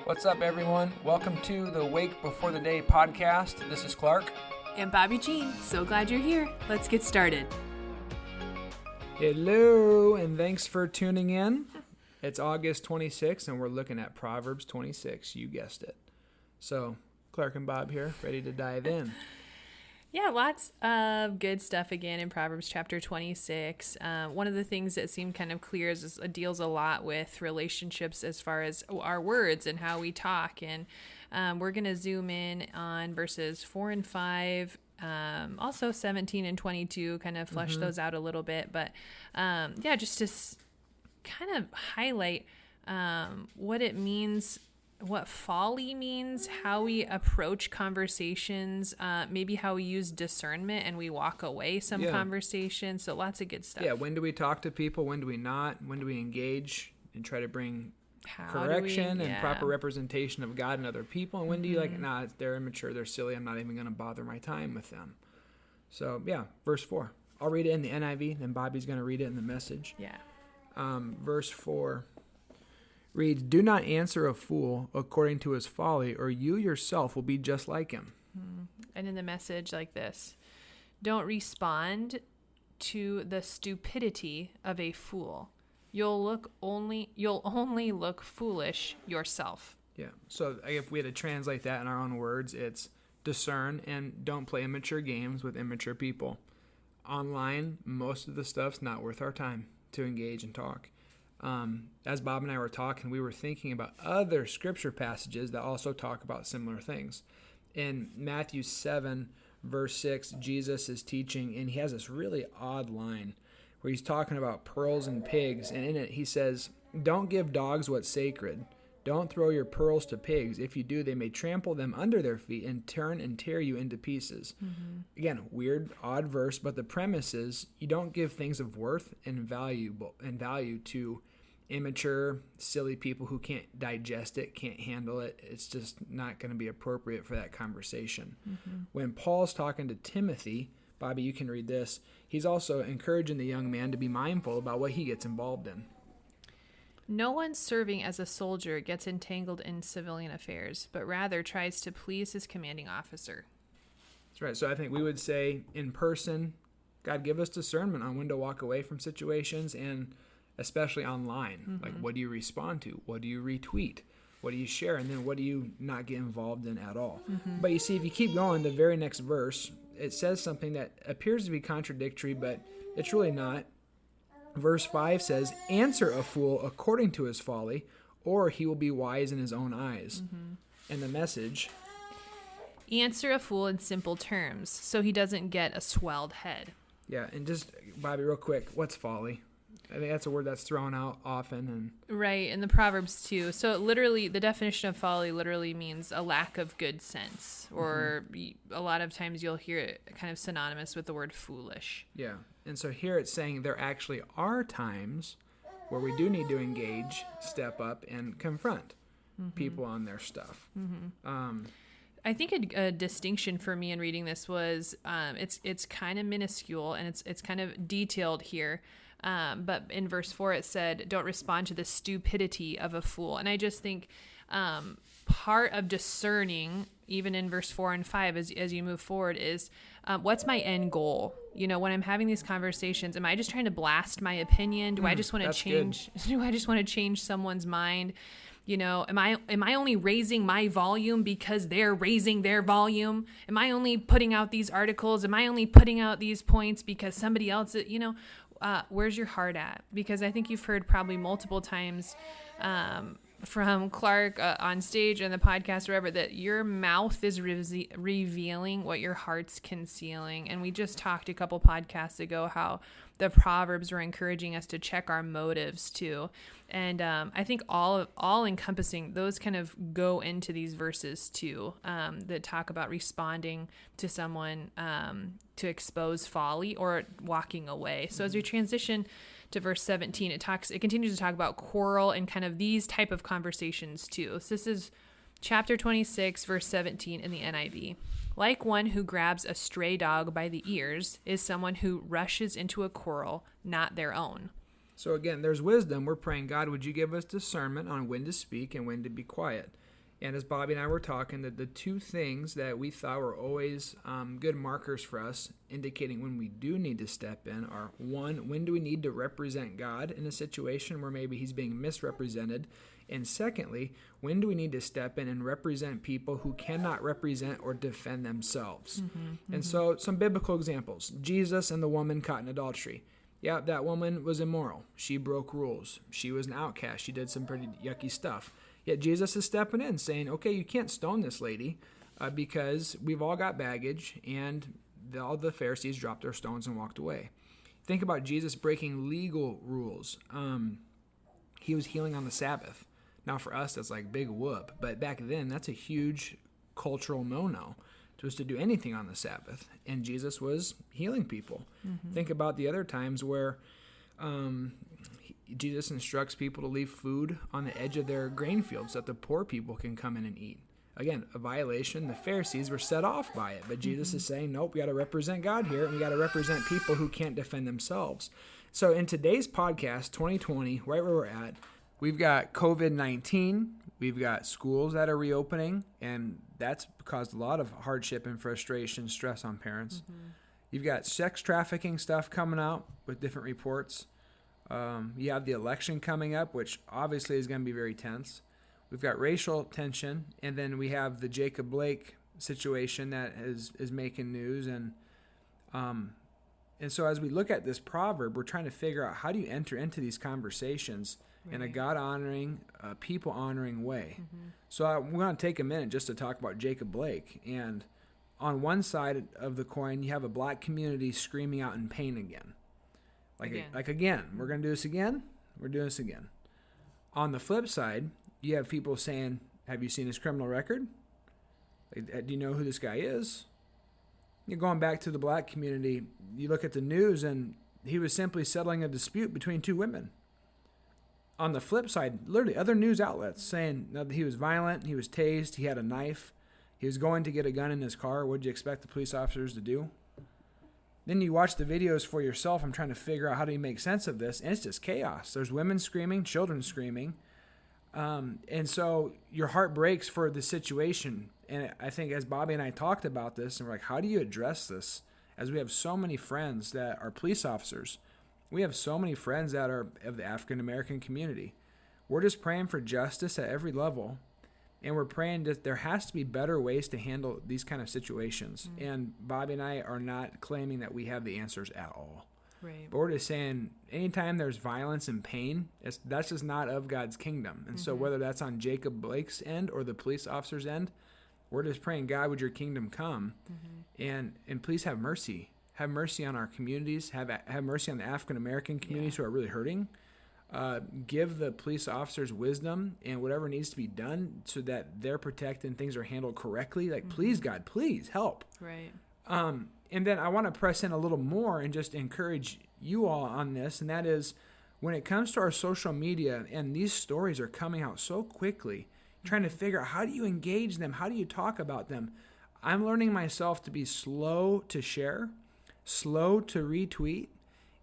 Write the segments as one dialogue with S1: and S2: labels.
S1: What's up, everyone? Welcome to the Wake Before the Day podcast. This is Clark.
S2: And Bobby Jean. So glad you're here. Let's get started.
S1: Hello, and thanks for tuning in. It's August 26th, and we're looking at Proverbs 26. You guessed it. So, Clark and Bob here, ready to dive in.
S2: Yeah, lots of good stuff again in Proverbs chapter 26. One of the things that seemed kind of clear is it deals a lot with relationships as far as our words and how we talk. And we're going to zoom in on verses 4 and 5, also 17 and 22, kind of flesh those out a little bit. But just to kind of highlight what it means, what folly means, how we approach conversations, maybe how we use discernment and we walk away conversations. So lots of good stuff.
S1: Yeah, when do we talk to people? When do we not? When do we engage and try to bring correction and proper representation of God and other people? And when do you they're immature, they're silly, I'm not even going to bother my time with them. So, verse 4. I'll read it in the NIV, then Bobby's going to read it in the Message.
S2: Yeah.
S1: Verse 4. reads, "Do not answer a fool according to his folly, or you yourself will be just like him."
S2: And in the Message like this, "Don't respond to the stupidity of a fool. You'll only look foolish yourself."
S1: Yeah. So if we had to translate that in our own words, it's discern and don't play immature games with immature people. Online, most of the stuff's not worth our time to engage and talk. As Bob and I were talking, we were thinking about other scripture passages that also talk about similar things. In Matthew 7, verse 6, Jesus is teaching, and he has this really odd line where he's talking about pearls and pigs, and in it he says, "Don't give dogs what's sacred. Don't throw your pearls to pigs. If you do, they may trample them under their feet and turn and tear you into pieces." Again, weird, odd verse, but the premise is you don't give things of worth and value to immature, silly people who can't digest it, can't handle it. It's just not going to be appropriate for that conversation. When Paul's talking to Timothy, Bobby, you can read this, he's also encouraging the young man to be mindful about what he gets involved in.
S2: "No one serving as a soldier gets entangled in civilian affairs, but rather tries to please his commanding officer."
S1: That's right. So I think we would say in person, God, give us discernment on when to walk away from situations, and especially online. Like, what do you respond to? What do you retweet? What do you share? And then what do you not get involved in at all? But you see, if you keep going, the very next verse, it says something that appears to be contradictory, but it's really not. Verse 5 says, "Answer a fool according to his folly, or he will be wise in his own eyes." And the Message,
S2: "Answer a fool in simple terms, so he doesn't get a swelled head."
S1: Yeah, and just, Bobby, real quick, what's folly? I think that's a word that's thrown out often. And
S2: Right, in the Proverbs too. So literally, the definition of folly literally means a lack of good sense, or a lot of times you'll hear it kind of synonymous with the word foolish.
S1: Yeah, and so here it's saying there actually are times where we do need to engage, step up, and confront people on their stuff.
S2: I think a distinction for me in reading this was it's kind of minuscule and it's kind of detailed here. But in verse 4 it said, "Don't respond to the stupidity of a fool." And I just think part of discerning, even in verse 4 and 5, as you move forward, is what's my end goal? You know, when I'm having these conversations, am I just trying to blast my opinion? Do I just want to change? Do I just want to change someone's mind? You know, am I only raising my volume because they're raising their volume? Am I only putting out these articles? Am I only putting out these points because somebody else, where's your heart at? Because I think you've heard probably multiple times from Clark on stage and the podcast or whatever, that your mouth is revealing what your heart's concealing. And we just talked a couple podcasts ago how the Proverbs were encouraging us to check our motives too. And I think all encompassing, those kind of go into these verses too, that talk about responding to someone to expose folly or walking away. So as we transition to verse 17, it continues to talk about quarrel and kind of these type of conversations too. So this is chapter 26, verse 17 in the NIV. "Like one who grabs a stray dog by the ears is someone who rushes into a quarrel, not their own."
S1: So again, there's wisdom. We're praying, God, would you give us discernment on when to speak and when to be quiet? And as Bobby and I were talking, the two things that we thought were always good markers for us, indicating when we do need to step in, are one, when do we need to represent God in a situation where maybe he's being misrepresented? And secondly, when do we need to step in and represent people who cannot represent or defend themselves? And so some biblical examples. Jesus and the woman caught in adultery. Yeah, that woman was immoral. She broke rules. She was an outcast. She did some pretty yucky stuff. Yet Jesus is stepping in saying, okay, you can't stone this lady because we've all got baggage, and all the Pharisees dropped their stones and walked away. Think about Jesus breaking legal rules. He was healing on the Sabbath. Now for us, that's like big whoop. But back then, that's a huge cultural no-no to do anything on the Sabbath. And Jesus was healing people. Think about the other times where Jesus instructs people to leave food on the edge of their grain fields so that the poor people can come in and eat. Again, a violation. The Pharisees were set off by it. But Jesus is saying, nope, we got to represent God here, and we got to represent people who can't defend themselves. So in today's podcast, 2020, right where we're at, we've got COVID-19, we've got schools that are reopening, and that's caused a lot of hardship and frustration, stress on parents. You've got sex trafficking stuff coming out with different reports. You have the election coming up, which obviously is going to be very tense. We've got racial tension, and then we have the Jacob Blake situation that is making news. And so as we look at this proverb, we're trying to figure out how do you enter into these conversations in a God-honoring, people-honoring way. So we're going to take a minute just to talk about Jacob Blake. And on one side of the coin, you have a black community screaming out in pain again. Again, we're going to do this again. We're doing this again. On the flip side, you have people saying, have you seen his criminal record? Do you know who this guy is? You're going back to the black community. You look at the news, and he was simply settling a dispute between two women. On the flip side, literally other news outlets saying that he was violent, he was tased, he had a knife, he was going to get a gun in his car. What did you expect the police officers to do? Then you watch the videos for yourself. I'm trying to figure out how do you make sense of this, and it's just chaos. There's women screaming, children screaming, and so your heart breaks for the situation. And I think as Bobby and I talked about this, and we're like, how do you address this? As we have so many friends that are police officers, we have so many friends that are of the African American community. We're just praying for justice at every level, and we're praying that there has to be better ways to handle these kind of situations. And Bobby and I are not claiming that we have the answers at all.
S2: Right.
S1: But we're just saying anytime there's violence and pain, that's just not of God's kingdom. And so whether that's on Jacob Blake's end or the police officer's end, we're just praying, God, would your kingdom come? And please have mercy. Have mercy on our communities. Have mercy on the African American communities who are really hurting. Give the police officers wisdom and whatever needs to be done so that they're protected and things are handled correctly. Please, God, please help.
S2: Right.
S1: And then I want to press in a little more and just encourage you all on this, and that is when it comes to our social media, and these stories are coming out so quickly, trying to figure out how do you engage them? How do you talk about them? I'm learning myself to be slow to share, slow to retweet,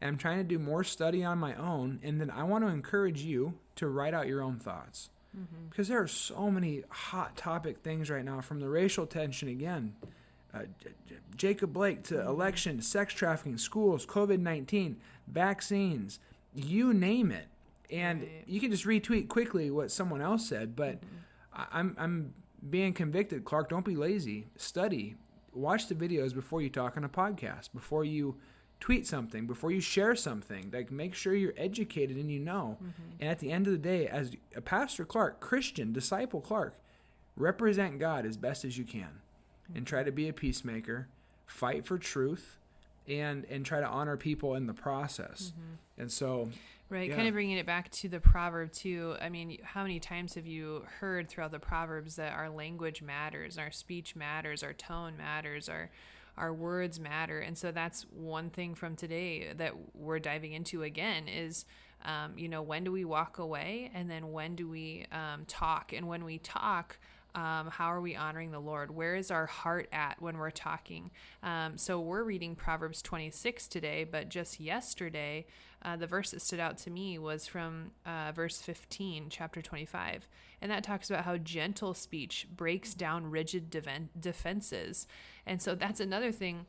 S1: and I'm trying to do more study on my own. And then I want to encourage you to write out your own thoughts. Because there are so many hot topic things right now, from the racial tension again, Jacob Blake, to election, sex trafficking, schools, COVID-19, vaccines, you name it. And you can just retweet quickly what someone else said. But I'm being convicted. Clark, don't be lazy. Study. Watch the videos before you talk on a podcast, before you tweet something, before you share something. Make sure you're educated and you know. And at the end of the day, as a Pastor Clark, Christian, disciple Clark, represent God as best as you can and try to be a peacemaker, fight for truth, and try to honor people in the process. And so...
S2: Right, kind of bringing it back to the proverb too. I mean, how many times have you heard throughout the Proverbs that our language matters, our speech matters, our tone matters, our words matter? And so that's one thing from today that we're diving into again is, when do we walk away, and then when do we talk? And when we talk, How are we honoring the Lord? Where is our heart at when we're talking? So we're reading Proverbs 26 today, but just yesterday, the verse that stood out to me was from verse 15, chapter 25. And that talks about how gentle speech breaks down rigid defenses. And so that's another thing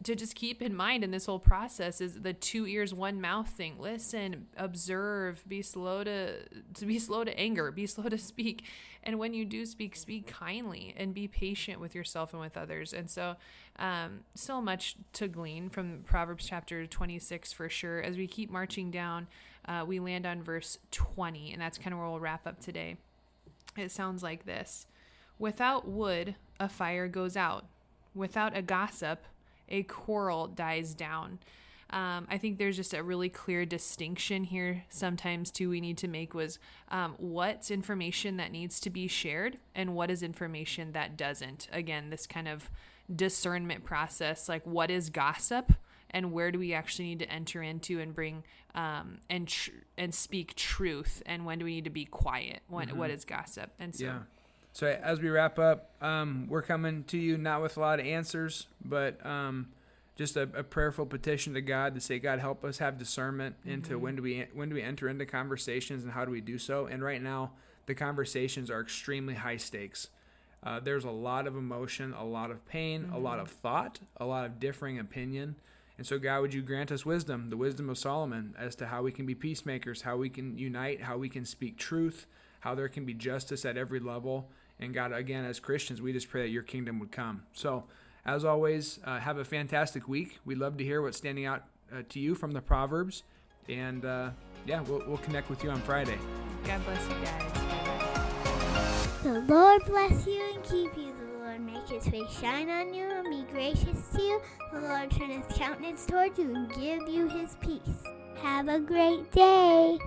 S2: to just keep in mind in this whole process is the 2 ears, 1 mouth thing. Listen, observe, be slow to anger, be slow to speak. And when you do speak, speak kindly and be patient with yourself and with others. And so, so much to glean from Proverbs chapter 26 for sure. As we keep marching down, we land on verse 20, and that's kind of where we'll wrap up today. It sounds like this: without wood, a fire goes out. Without a gossip, a quarrel dies down. I think there's just a really clear distinction here sometimes too we need to make was what's information that needs to be shared and what is information that doesn't. Again, this kind of discernment process, like what is gossip and where do we actually need to enter into and bring and speak truth, and when do we need to be quiet? What is gossip? And so
S1: yeah. So as we wrap up, we're coming to you not with a lot of answers, but just a prayerful petition to God to say, God, help us have discernment into when do we enter into conversations and how do we do so. And right now, the conversations are extremely high stakes. There's a lot of emotion, a lot of pain, a lot of thought, a lot of differing opinion. And so, God, would you grant us wisdom, the wisdom of Solomon, as to how we can be peacemakers, how we can unite, how we can speak truth, how there can be justice at every level. And God, again, as Christians, we just pray that your kingdom would come. So, as always, have a fantastic week. We'd love to hear what's standing out to you from the Proverbs. And, we'll connect with you on Friday.
S2: God bless you guys.
S3: The Lord bless you and keep you. The Lord make his face shine on you and be gracious to you. The Lord turn his countenance toward you and give you his peace. Have a great day.